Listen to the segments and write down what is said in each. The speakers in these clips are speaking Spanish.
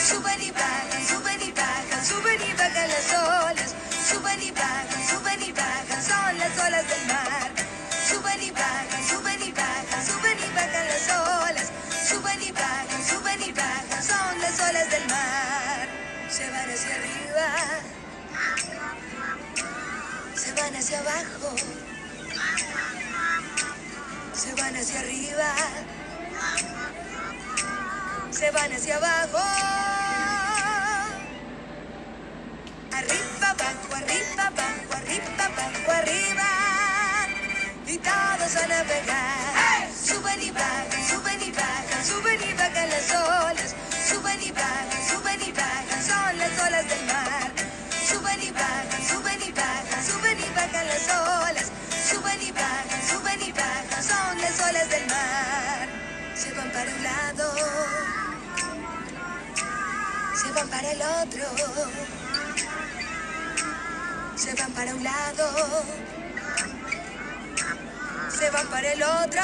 suben y bajan, suben y bajan, suben y bajan las olas, suben y bajan, son las olas del mar. Suben y bajan, suben y bajan, suben y bajan las olas, suben y bajan, son las olas del mar. Se van hacia arriba, se van hacia abajo, se van hacia arriba, se van hacia abajo. Arriba, abajo, arriba, abajo, arriba, abajo, arriba. Y todos van a pegar. ¡Hey! Suben y bajan, suben y bajan, suben y bajan las olas. Suben y bajan, son las olas del mar. Suben y bajan, suben y bajan, suben y bajan las olas. Suben y bajan, son las olas del mar. Se van para un lado, se van para el otro. Se van para un lado, se van para el otro.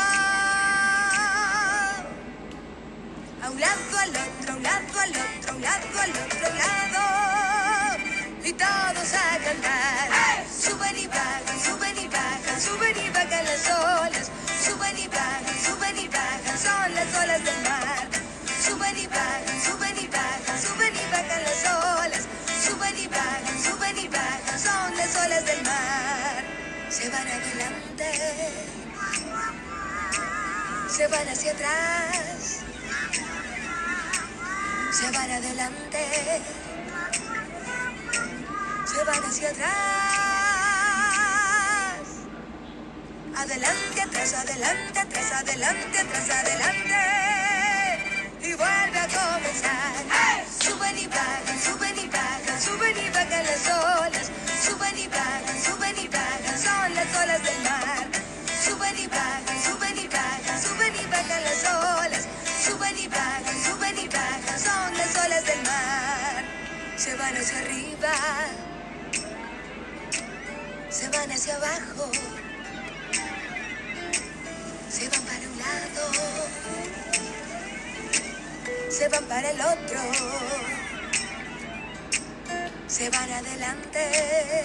A un lado, al otro, a un lado, al otro, a un lado, al otro lado. Y todos a cantar. ¡Hey! Suben y bajan, suben y bajan, suben y bajan las olas. Suben y bajan, son las olas del mar. Suben y bajan, suben y bajan, suben y bajan las olas. Suben y bajan, son las olas del mar. Se van adelante, se van hacia atrás, se van adelante, se van hacia atrás. Adelante, atrás, adelante, atrás, adelante, atrás, adelante. Y vuelve a comenzar. ¡Hey! Suben y bajan, suben y bajan, suben y bajan las olas. Suben y bajan, son las olas del mar. Suben y bajan, suben y bajan, suben y bajan las olas. Suben y bajan, son las olas del mar. Se van hacia arriba, se van hacia abajo, se van para un lado, se van para el otro, se van adelante,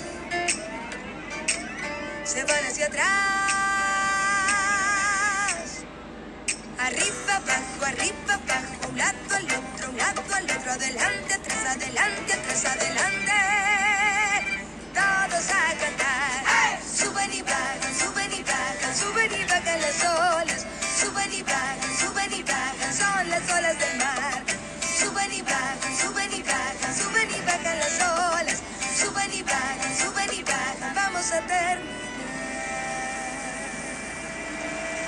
se van hacia atrás. Arriba, abajo, un lado al otro, un lado al otro. Adelante, atrás, adelante, atrás, adelante. Todos a cantar. ¡Hey! Suben y bajan, suben y bajan, suben y bajan las olas. Suben y bajan, son las olas del mar. Suben y bajan, suben y bajan, suben y bajan las olas. Suben y bajan, vamos a terminar.